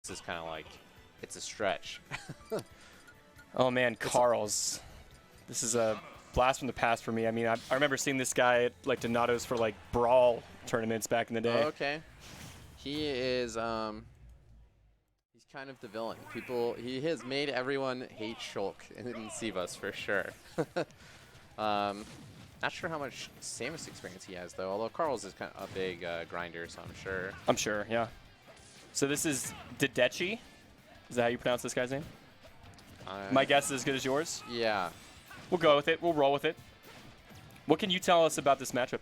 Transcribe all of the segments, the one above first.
This is kind of like, it's a stretch. Oh man, Carls. This is a blast from the past for me. I mean, I remember seeing this guy at like Donato's for like Brawl tournaments back in the day. Oh, okay. He is, he's kind of the villain. He has made everyone hate Shulk in Sivas for sure. Not sure how much Samus experience he has though, although Carls is kind of a big grinder, so I'm sure. I'm sure, yeah. So this is Dedecchi. Is that how you pronounce this guy's name? My guess is as good as yours. Yeah. We'll go with it. We'll roll with it. What can you tell us about this matchup?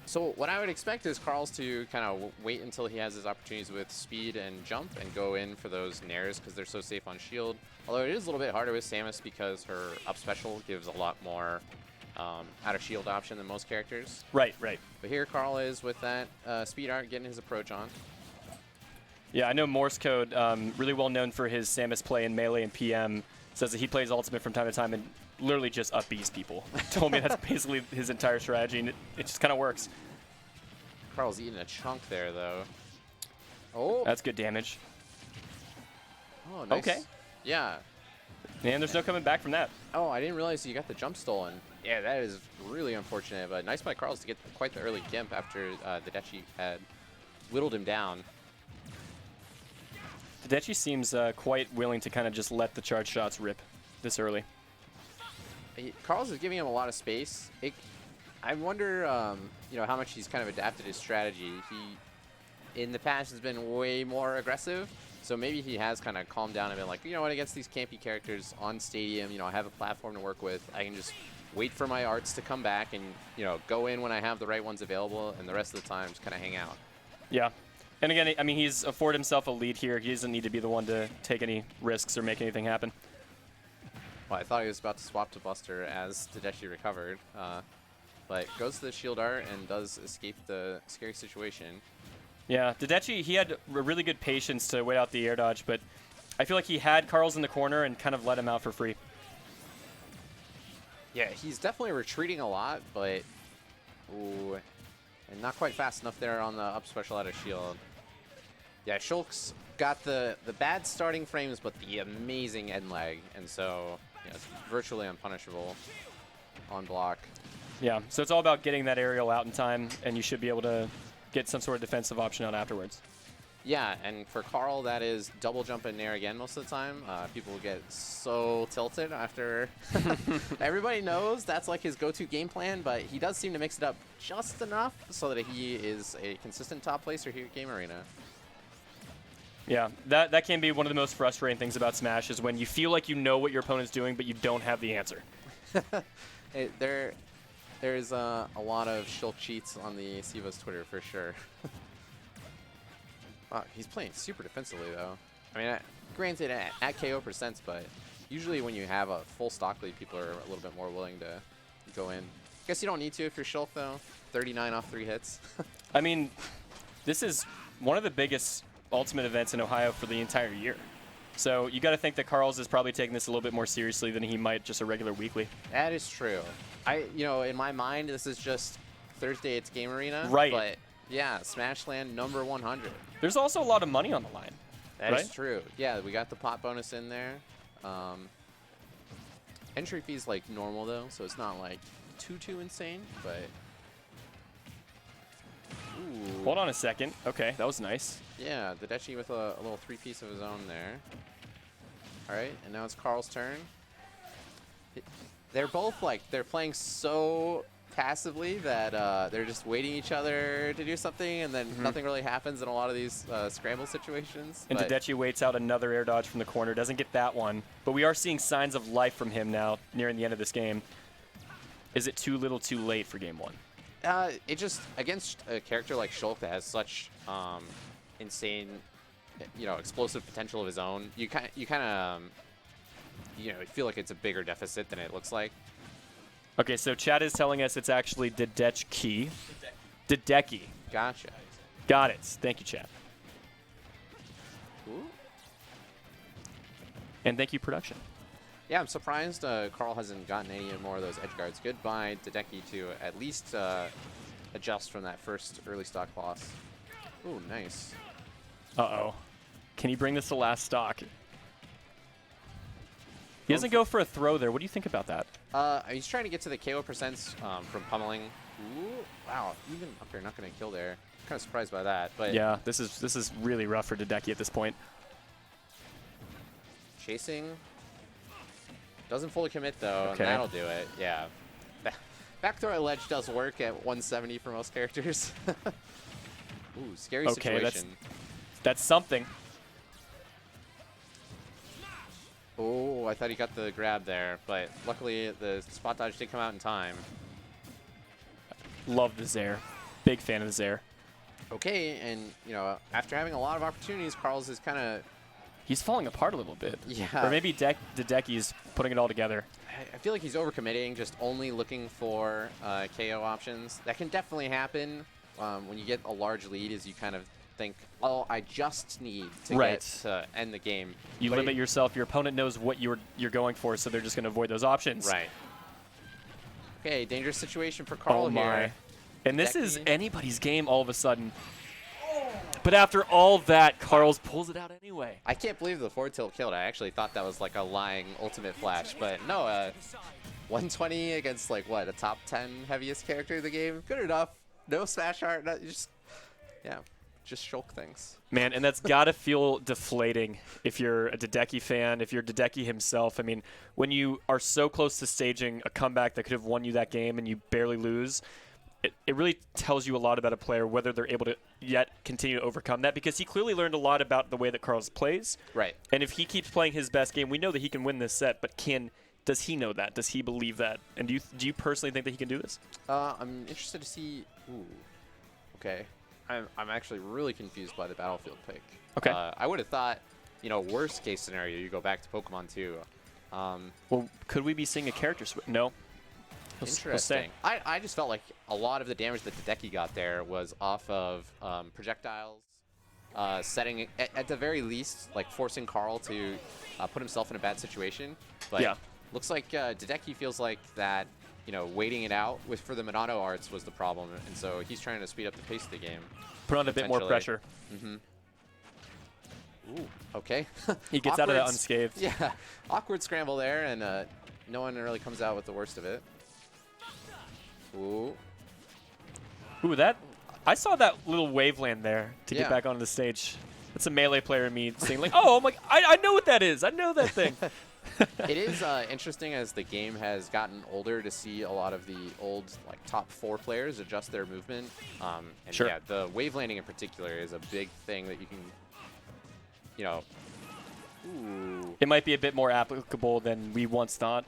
So what I would expect is Carls to kind of wait until he has his opportunities with speed and jump and go in for those nairs because they're so safe on shield. Although it is a little bit harder with Samus because her up special gives a lot more out of shield option than most characters. Right, right. But here Carl is with that speed art getting his approach on. Yeah, I know Morse Code, really well known for his Samus play in Melee and PM, says that he plays Ultimate from time to time and literally just up-Bs people. Told me that's basically his entire strategy, and it just kind of works. Carl's eating a chunk there, though. Oh! That's good damage. Oh, nice. Okay. Yeah. And there's no coming back from that. Oh, I didn't realize you got the jump stolen. Yeah, that is really unfortunate, but nice by Carls to get quite the early gimp after Dedecchi had whittled him down. Dedecchi seems quite willing to kind of just let the charge shots rip this early. Carls is giving him a lot of space. I wonder, you know, how much he's kind of adapted his strategy. He, in the past, has been way more aggressive. So maybe he has kind of calmed down and been like, you know what, against these campy characters on Stadium, you know, I have a platform to work with. I can just wait for my arts to come back and, you know, go in when I have the right ones available, and the rest of the time just kind of hang out. Yeah. And again, I mean, he's afforded himself a lead here. He doesn't need to be the one to take any risks or make anything happen. Well, I thought he was about to swap to Buster as Dedecchi recovered, but goes to the shield art and does escape the scary situation. Yeah, Dedecchi, he had a really good patience to wait out the air dodge, but I feel like he had Carls in the corner and kind of let him out for free. Yeah, he's definitely retreating a lot, but ooh, and not quite fast enough there on the up special out of shield. Yeah, Shulk's got the bad starting frames, but the amazing end lag, and so yeah, it's virtually unpunishable on block. Yeah, so it's all about getting that aerial out in time, and you should be able to get some sort of defensive option out afterwards. Yeah, and for Carl, that is double jump and nair again most of the time. People will get so tilted after. Everybody knows that's like his go-to game plan, but he does seem to mix it up just enough so that he is a consistent top placer here at Game Arena. Yeah, that can be one of the most frustrating things about Smash is when you feel like you know what your opponent's doing, but you don't have the answer. There's a lot of Shulk cheats on the Sivas Twitter for sure. Wow, he's playing super defensively though. I mean, granted at KO percents, but usually when you have a full stock lead, people are a little bit more willing to go in. Guess you don't need to if you're Shulk though. 39 off 3 hits. I mean, this is one of the biggest Ultimate events in Ohio for the entire year. So you got to think that Carls is probably taking this a little bit more seriously than he might just a regular weekly. That is true. You know, in my mind, this is just Thursday, it's Game Arena. Right. But yeah, SmashLAN'D number 100. There's also a lot of money on the line. That is true. Yeah, we got the pot bonus in there. Entry fee's like normal though, so it's not like too insane, but. Ooh. Hold on a second. Okay, that was nice. Yeah, Dedecchi with a little 3-piece of his own there. All right, and now it's Carl's turn. They're both like, they're playing so passively that they're just waiting each other to do something, and then nothing really happens in a lot of these scramble situations. And Dedecchi waits out another air dodge from the corner, doesn't get that one, but we are seeing signs of life from him now nearing the end of this game. Is it too little too late for game one? It just, against a character like Shulk that has such insane, you know, explosive potential of his own, you kind of, you know, feel like it's a bigger deficit than it looks like. Okay, so chat is telling us it's actually Dedecchi. Dedecchi. Gotcha. Got it. Thank you, chat. Ooh. And thank you, production. Yeah, I'm surprised Carl hasn't gotten any more of those edge guards. Good by Dedecchi to at least adjust from that first early stock loss. Ooh, nice. Uh-oh. Can he bring this to last stock? He doesn't go for a throw there. What do you think about that? He's trying to get to the KO percents from pummeling. Ooh, wow, even up there, not going to kill there. Kind of surprised by that, but yeah, this is really rough for Dedecchi at this point. Chasing doesn't fully commit though, Okay. and that'll do it. Yeah, back throw at ledge does work at 170 for most characters. Ooh, scary situation. That's something. Oh, I thought he got the grab there, but luckily the spot dodge did come out in time. Love the Zair. Big fan of the Zair. Okay, and you know, after having a lot of opportunities, Carls is kind of... He's falling apart a little bit. Yeah. Or maybe Dedecchi's putting it all together. I feel like he's overcommitting, just only looking for KO options. That can definitely happen when you get a large lead, as you kind of think, oh, I just need to get to end the game. You limit yourself. Your opponent knows what you're going for, so they're just going to avoid those options. Right. Okay, dangerous situation for Carl here. And this is anybody's game all of a sudden. But after all that, Carls pulls it out anyway. I can't believe the forward tilt killed. I actually thought that was like a lying ultimate flash, but no, 120 against like what, a top 10 heaviest character in the game? Good enough. No smash art, just Shulk things. Man, and that's got to feel deflating if you're a Dedecchi fan, if you're Dedecchi himself. I mean, when you are so close to staging a comeback that could have won you that game and you barely lose, it really tells you a lot about a player, whether they're able to yet continue to overcome that, because he clearly learned a lot about the way that Carls plays. Right. And if he keeps playing his best game, we know that he can win this set, but does he know that? Does he believe that? And do you personally think that he can do this? I'm interested to see. Ooh. Okay. I'm actually really confused by the Battlefield pick. Okay. I would have thought, you know, worst case scenario, you go back to Pokemon 2. Well, could we be seeing a character switch? No. Interesting. I just felt like a lot of the damage that Dedecchi got there was off of projectiles, setting at the very least, like forcing Carl to put himself in a bad situation. But yeah. Looks like Dedecchi feels like that, you know, waiting it out for the Monado arts was the problem, and so he's trying to speed up the pace of the game. Put on a bit more pressure. Mm-hmm. Ooh, okay. He gets out of that unscathed. Yeah, awkward scramble there, and no one really comes out with the worst of it. Ooh. Ooh, I saw that little waveland there to get back onto the stage. That's a melee player in me saying like, oh, I know what that is. I know that thing. It is interesting as the game has gotten older to see a lot of the old like top 4 players adjust their movement. And sure. Yeah, the wave landing in particular is a big thing that you can, you know. Ooh. It might be a bit more applicable than we once thought.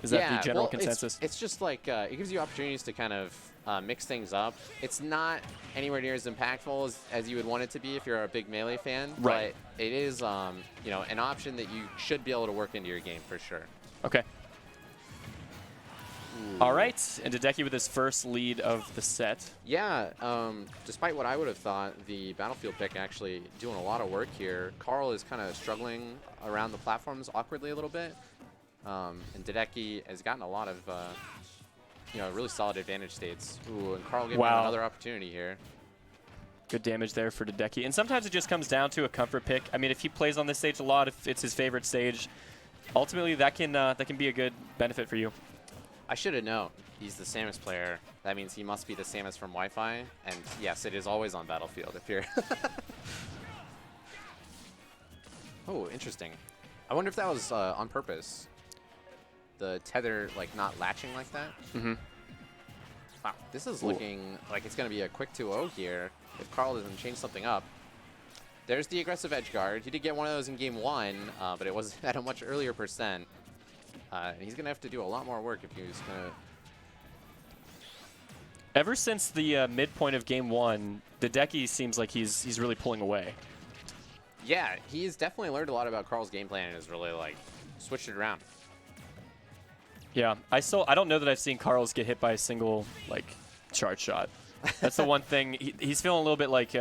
Is that the general consensus? It's just like it gives you opportunities to kind of mix things up. It's not anywhere near as impactful as you would want it to be if you're a big Melee fan. Right. But it is, you know, an option that you should be able to work into your game for sure. Okay. Ooh. All right, and Dedecchi with his first lead of the set. Yeah, despite what I would have thought, the Battlefield pick actually doing a lot of work here. Carl is kind of struggling around the platforms awkwardly a little bit. And Dedecchi has gotten a lot of, you know, really solid advantage states. Ooh, and Carl getting another opportunity here. Good damage there for Dedecchi. And sometimes it just comes down to a comfort pick. I mean, if he plays on this stage a lot, if it's his favorite stage, ultimately that can be a good benefit for you. I should have known. He's the Samus player. That means he must be the Samus from Wi-Fi. And yes, it is always on Battlefield if you're... Oh, interesting. I wonder if that was on purpose. The tether, like, not latching like that. Mm-hmm. Wow, this is looking like it's going to be a quick 2-0 here if Carl doesn't change something up. There's the aggressive edge guard. He did get one of those in game 1, but it was at a much earlier percent. And he's going to have to do a lot more work if he's going to... Ever since the midpoint of game 1, Dedecchi seems like he's really pulling away. Yeah, he's definitely learned a lot about Carl's game plan and has really, like, switched it around. Yeah, I don't know that I've seen Carls get hit by a single like charge shot. That's the one thing he's feeling a little bit like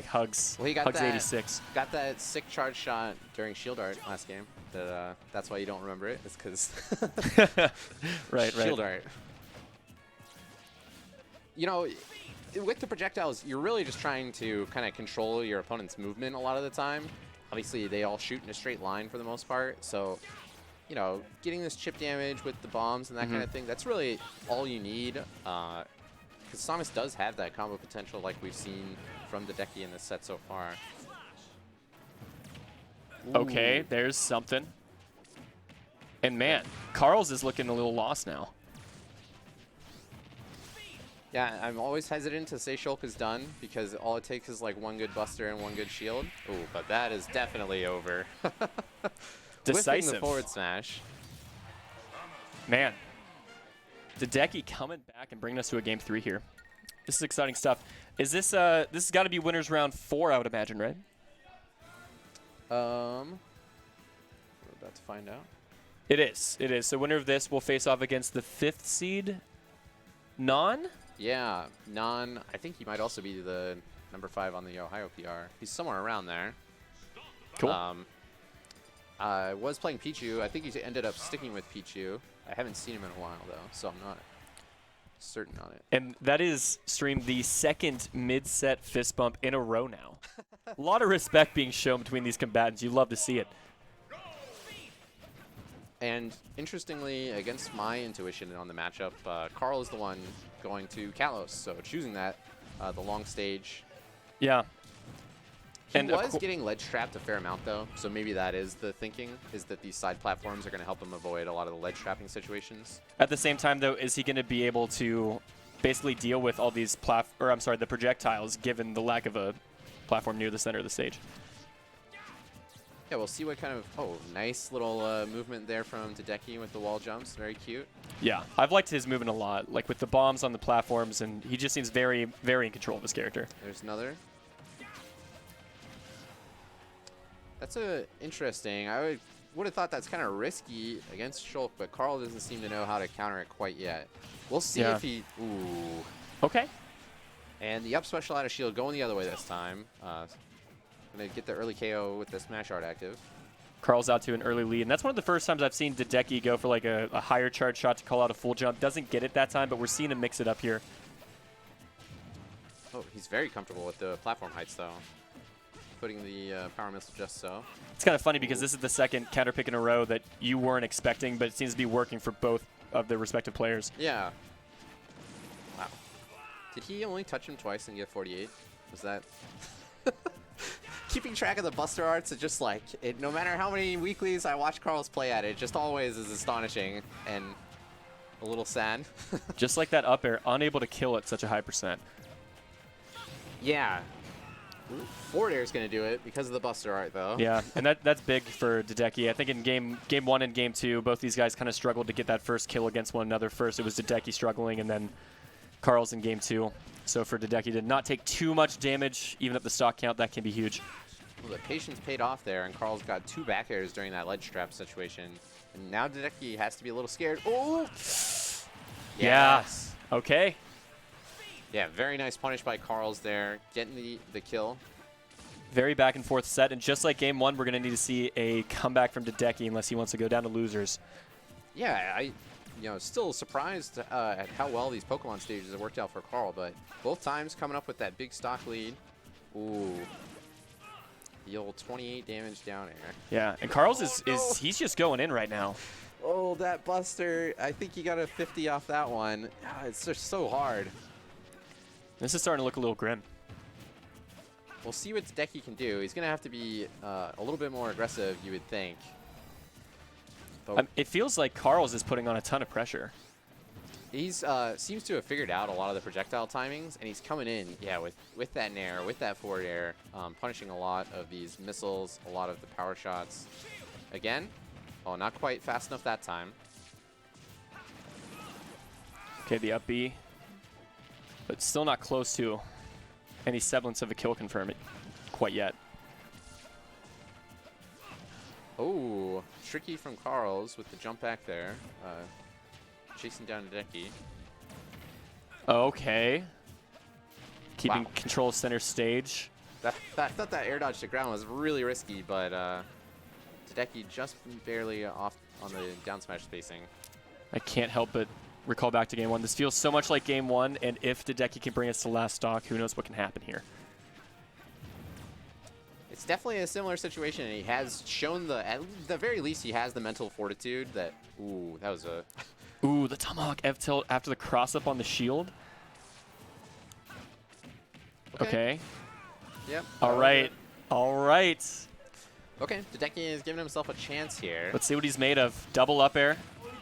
Hugs. Well, he got Hugs that, 86. Got that sick charge shot during Shield Art last game. That's why you don't remember it. It's because right. Shield Art. You know, with the projectiles, you're really just trying to kind of control your opponent's movement a lot of the time. obviously, they all shoot in a straight line for the most part. So, you know, getting this chip damage with the bombs and that kind of thing, that's really all you need. Because Samus does have that combo potential like we've seen from Dedecchi in this set so far. Okay, there's something. And man, Carls is looking a little lost now. Yeah, I'm always hesitant to say Shulk is done because all it takes is like one good buster and one good shield. Ooh, but that is definitely over. Decisive. Whipping the forward smash. Man, Dedecchi coming back and bringing us to a game 3 here. This is exciting stuff. Is this this has got to be winners round 4, I would imagine, right? We're about to find out. It is. It is. So winner of this will face off against the 5th seed, Non. Yeah, Non. I think he might also be the number 5 on the Ohio PR. He's somewhere around there. Cool. I was playing Pichu. I think he ended up sticking with Pichu. I haven't seen him in a while, though, so I'm not certain on it. And that is streamed the 2nd mid-set fist bump in a row now. A lot of respect being shown between these combatants. You love to see it. And interestingly, against my intuition on the matchup, Carl is the one going to Kalos, so choosing that, the long stage. Yeah. He was getting ledge trapped a fair amount, though, so maybe that is the thinking, is that these side platforms are going to help him avoid a lot of the ledge trapping situations. At the same time, though, is he going to be able to basically deal with all these the projectiles, given the lack of a platform near the center of the stage? Yeah, we'll see what kind of... Oh, nice little movement there from Dedecchi with the wall jumps. Very cute. Yeah, I've liked his movement a lot, like with the bombs on the platforms, and he just seems very, very in control of his character. There's another. That's interesting. I would have thought that's kind of risky against Shulk, but Carl doesn't seem to know how to counter it quite yet. We'll see if he... Ooh. Okay. And the up special out of shield going the other way this time. Going to get the early KO with the smash art active. Carl's out to an early lead, and that's one of the first times I've seen Dedecchi go for like a higher charge shot to call out a full jump. Doesn't get it that time, but we're seeing him mix it up here. Oh, he's very comfortable with the platform heights, though. Putting the power missile just so. It's kind of funny because this is the 2nd counter pick in a row that you weren't expecting, but it seems to be working for both of the respective players. Yeah. Wow. Did he only touch him twice and get 48? Was that... Keeping track of the buster arts, it's just like, no matter how many weeklies I watch Carls play at it just always is astonishing and a little sad. Just like that up air, unable to kill at such a high %. Yeah. Forward air is going to do it because of the buster art, though. Yeah, and that's big for Dedecchi. I think in game 1 and game 2, both these guys kind of struggled to get that first kill against one another. First, it was Dedecchi struggling, and then Carls in game 2. So for Dedecchi to not take too much damage, even at the stock count, that can be huge. Well, the patience paid off there, and Carl's got 2 back airs during that ledge trap situation. And now Dedecchi has to be a little scared. Oh! Yes. Yeah. Okay. Yeah, very nice punish by Carls there, getting the kill. Very back and forth set, and just like game 1, we're going to need to see a comeback from Dedecchi unless he wants to go down to losers. Yeah, still surprised at how well these Pokemon stages have worked out for Carl, but both times coming up with that big stock lead. Ooh. The old 28 damage down air. Yeah, and Carls he's just going in right now. Oh, that buster. I think he got a 50 off that one. It's just so hard. This is starting to look a little grim. We'll see what Dedecchi can do. He's going to have to be a little bit more aggressive, you would think. It feels like Carls is putting on a ton of pressure. He's seems to have figured out a lot of the projectile timings, and he's coming in, yeah, with that nair, with that forward air, punishing a lot of these missiles, a lot of the power shots. Again, oh, not quite fast enough that time. Okay, the up B, but still not close to any semblance of a kill confirm quite yet. Oh, tricky from Carls with the jump back there. Chasing down Dedecchi. Okay. Keeping control of center stage. I thought that air dodge to ground was really risky, but Dedecchi just barely off on the down smash spacing. I can't help but recall back to game 1. This feels so much like game 1, and if Dedecchi can bring us to last stock, who knows what can happen here. It's definitely a similar situation, and he has shown at the very least, he has the mental fortitude that, ooh, that was a... Ooh, the tomahawk F tilt after the cross up on the shield. Okay. Yep. All right. All right. Okay, Dedecchi is giving himself a chance here. Let's see what he's made of. Double up air.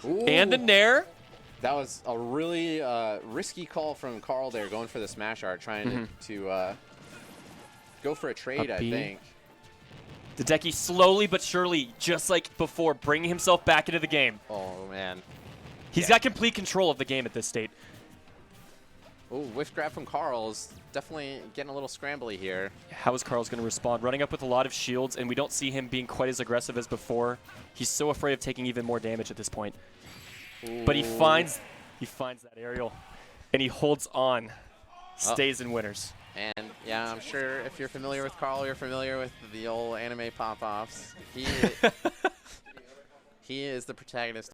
Ooh. And a nair. That was a really risky call from Carl there, going for the smash art, trying to go for a trade, I think. Dedecchi slowly but surely, just like before, bringing himself back into the game. Oh, man. He's got complete control of the game at this state. Oh, whiff grab from Carl's. Definitely getting a little scrambly here. How is Carl's going to respond? Running up with a lot of shields, and we don't see him being quite as aggressive as before. He's so afraid of taking even more damage at this point. Ooh. But he finds that aerial, and he holds on. Stays in winners. And yeah, I'm sure if you're familiar with Carl, you're familiar with the old anime pop-offs. He is the protagonist